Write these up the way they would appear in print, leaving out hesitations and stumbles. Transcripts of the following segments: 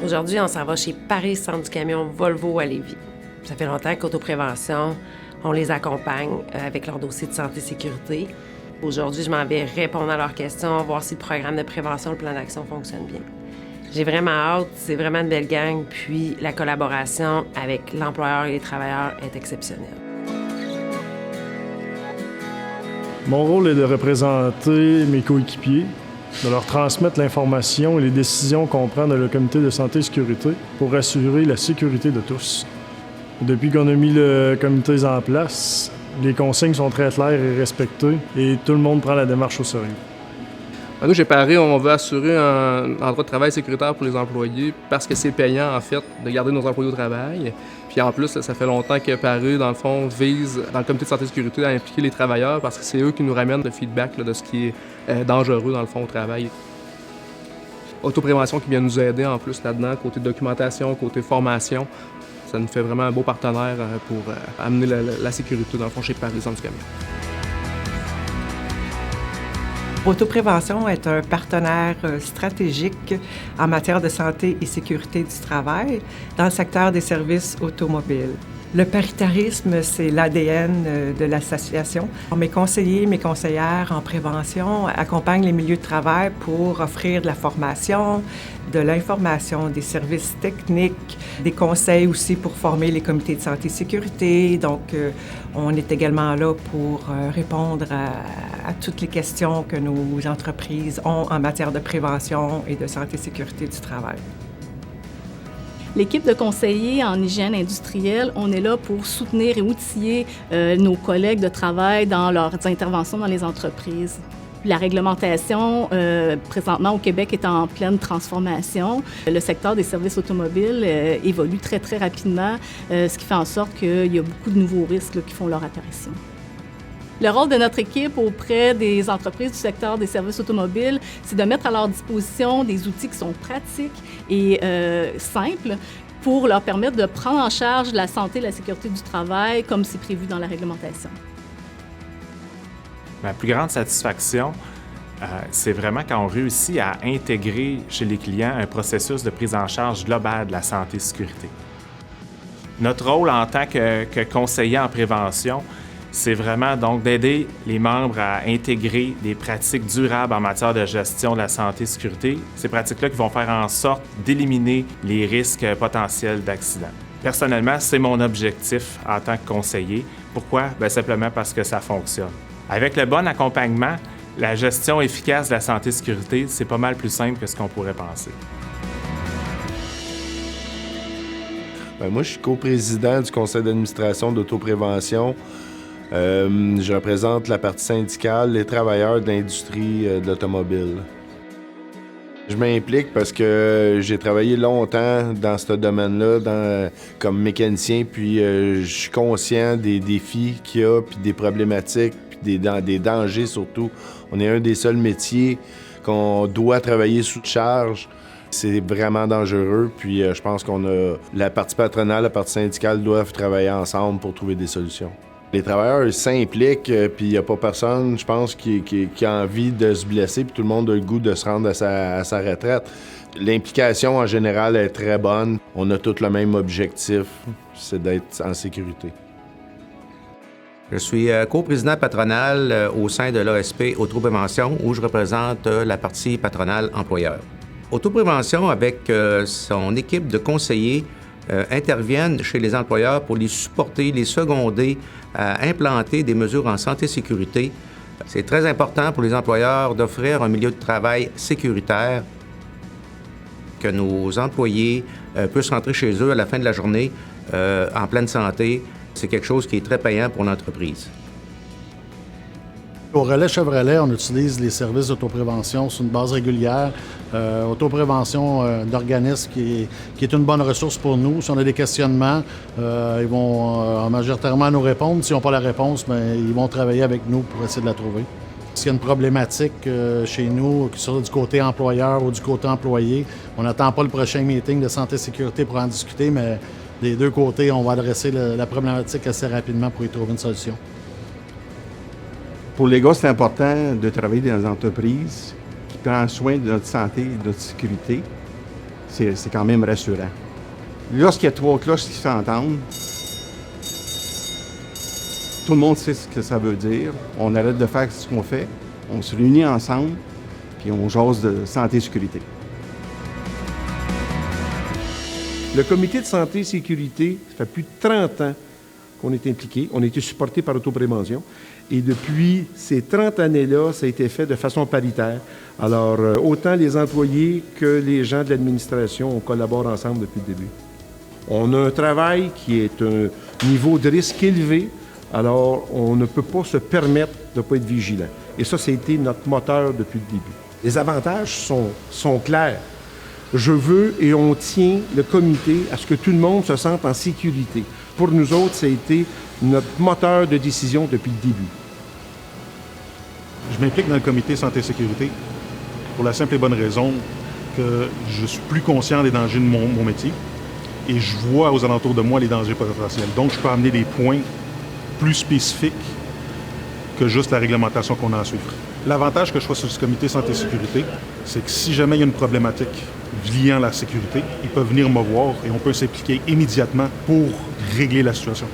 Aujourd'hui, on s'en va chez Paris Centre du camion Volvo à Lévis. Ça fait longtemps qu'Autoprévention, on les accompagne avec leur dossier de santé-sécurité. Aujourd'hui, je m'en vais répondre à leurs questions, voir si le programme de prévention, le plan d'action fonctionne bien. J'ai vraiment hâte, c'est vraiment une belle gang, puis la collaboration avec l'employeur et les travailleurs est exceptionnelle. Mon rôle est de représenter mes coéquipiers, de leur transmettre l'information et les décisions qu'on prend dans le comité de santé et sécurité pour assurer la sécurité de tous. Depuis qu'on a mis le comité en place, les consignes sont très claires et respectées et tout le monde prend la démarche au sérieux. Nous, chez Paris, on veut assurer un endroit de travail sécuritaire pour les employés parce que c'est payant, en fait, de garder nos employés au travail. Puis en plus, ça fait longtemps que Paris, dans le fond, vise, dans le comité de santé et sécurité, à impliquer les travailleurs parce que c'est eux qui nous ramènent le feedback là, de ce qui est dangereux, dans le fond, au travail. Autoprévention qui vient nous aider, en plus, là-dedans, côté documentation, côté formation. Ça nous fait vraiment un beau partenaire pour amener la sécurité, dans le fond, chez Paris Centre du camion. Autoprévention est un partenaire stratégique en matière de santé et sécurité du travail dans le secteur des services automobiles. Le paritarisme, c'est l'ADN de l'association. Mes conseillers, mes conseillères en prévention accompagnent les milieux de travail pour offrir de la formation, de l'information, des services techniques, des conseils aussi pour former les comités de santé et sécurité. Donc, on est également là pour répondre à toutes les questions que nos entreprises ont en matière de prévention et de santé et sécurité du travail. L'équipe de conseillers en hygiène industrielle, on est là pour soutenir et outiller nos collègues de travail dans leurs interventions dans les entreprises. La réglementation, présentement au Québec, est en pleine transformation. Le secteur des services automobiles évolue très, très rapidement, ce qui fait en sorte qu'il y a beaucoup de nouveaux risques là, qui font leur apparition. Le rôle de notre équipe auprès des entreprises du secteur des services automobiles, c'est de mettre à leur disposition des outils qui sont pratiques et simples pour leur permettre de prendre en charge la santé et la sécurité du travail comme c'est prévu dans la réglementation. Ma plus grande satisfaction, c'est vraiment quand on réussit à intégrer chez les clients un processus de prise en charge globale de la santé et sécurité. Notre rôle en tant que conseiller en prévention, c'est vraiment donc d'aider les membres à intégrer des pratiques durables en matière de gestion de la santé et sécurité. Ces pratiques-là qui vont faire en sorte d'éliminer les risques potentiels d'accident. Personnellement, c'est mon objectif en tant que conseiller. Pourquoi? Bien, simplement parce que ça fonctionne. Avec le bon accompagnement, la gestion efficace de la santé et sécurité, c'est pas mal plus simple que ce qu'on pourrait penser. Bien, moi, je suis coprésident du conseil d'administration d'Autoprévention. Je représente la partie syndicale, les travailleurs de l'industrie de l'automobile. Je m'implique parce que j'ai travaillé longtemps dans ce domaine-là comme mécanicien, puis je suis conscient des défis qu'il y a, puis des problématiques, puis des dangers surtout. On est un des seuls métiers qu'on doit travailler sous charge. C'est vraiment dangereux, puis je pense qu'on a la partie patronale, la partie syndicale doivent travailler ensemble pour trouver des solutions. Les travailleurs s'impliquent, puis il n'y a pas personne, je pense, qui a envie de se blesser, puis tout le monde a le goût de se rendre à sa retraite. L'implication, en général, est très bonne. On a tous le même objectif, c'est d'être en sécurité. Je suis coprésident patronal au sein de l'ASP Autoprévention, où je représente la partie patronale employeur. Autoprévention, avec son équipe de conseillers, interviennent chez les employeurs pour les supporter, les seconder à implanter des mesures en santé et sécurité. C'est très important pour les employeurs d'offrir un milieu de travail sécuritaire, que nos employés puissent rentrer chez eux à la fin de la journée en pleine santé. C'est quelque chose qui est très payant pour l'entreprise. Au Relais Chevrolet, on utilise les services d'autoprévention sur une base régulière. Autoprévention d'organismes qui est une bonne ressource pour nous. Si on a des questionnements, ils vont majoritairement nous répondre. S'ils n'ont pas la réponse, bien, ils vont travailler avec nous pour essayer de la trouver. S'il y a une problématique chez nous, que ce soit du côté employeur ou du côté employé, on n'attend pas le prochain meeting de santé et sécurité pour en discuter, mais des deux côtés, on va adresser la problématique assez rapidement pour y trouver une solution. Pour les gars, c'est important de travailler dans des entreprises qui prennent soin de notre santé et de notre sécurité. c'est quand même rassurant. Lorsqu'il y a 3 cloches qui s'entendent, tout le monde sait ce que ça veut dire. On arrête de faire ce qu'on fait, on se réunit ensemble, puis on jase de santé et sécurité. Le comité de santé et sécurité, ça fait plus de 30 ans qu'on est impliqué. On a été supporté par Autoprévention. Et depuis ces 30 années-là, ça a été fait de façon paritaire. Alors, autant les employés que les gens de l'administration, on collabore ensemble depuis le début. On a un travail qui est un niveau de risque élevé. Alors, on ne peut pas se permettre de ne pas être vigilant. Et ça a été notre moteur depuis le début. Les avantages sont clairs. Je veux et on tient le comité à ce que tout le monde se sente en sécurité. Pour nous autres, ça a été notre moteur de décision depuis le début. Je m'implique dans le comité santé-sécurité pour la simple et bonne raison que je suis plus conscient des dangers de mon métier et je vois aux alentours de moi les dangers potentiels. Donc, je peux amener des points plus spécifiques que juste la réglementation qu'on a à suivre. L'avantage que je sois sur ce comité santé-sécurité, c'est que si jamais il y a une problématique liant la sécurité, ils peuvent venir me voir et on peut s'impliquer immédiatement pour régler la situation.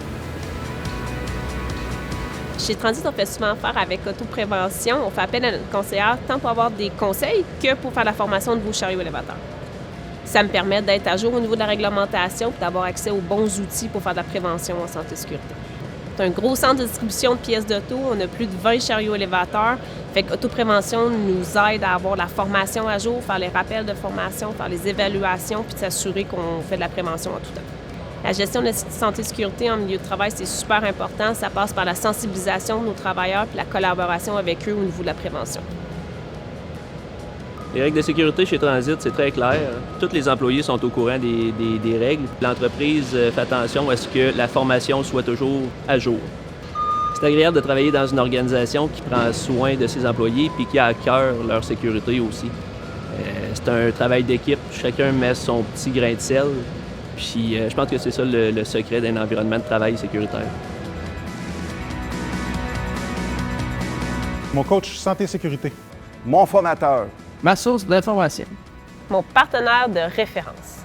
Chez Transit, on fait souvent affaire avec Autoprévention. On fait appel à notre conseillère tant pour avoir des conseils que pour faire la formation de vos chariots élévateurs. Ça me permet d'être à jour au niveau de la réglementation et d'avoir accès aux bons outils pour faire de la prévention en santé et sécurité. C'est un gros centre de distribution de pièces d'auto. On a plus de 20 chariots élévateurs. Fait qu'Autoprévention nous aide à avoir la formation à jour, faire les rappels de formation, faire les évaluations, puis de s'assurer qu'on fait de la prévention en tout temps. La gestion de la santé et sécurité en milieu de travail, c'est super important. Ça passe par la sensibilisation de nos travailleurs puis la collaboration avec eux au niveau de la prévention. Les règles de sécurité chez Transit, c'est très clair. Tous les employés sont au courant des règles. L'entreprise fait attention à ce que la formation soit toujours à jour. C'est agréable de travailler dans une organisation qui prend soin de ses employés et qui a à cœur leur sécurité aussi. C'est un travail d'équipe. Chacun met son petit grain de sel. Puis je pense que c'est ça le secret d'un environnement de travail sécuritaire. Mon coach santé-sécurité. Mon formateur. Ma source d'information. Mon partenaire de référence.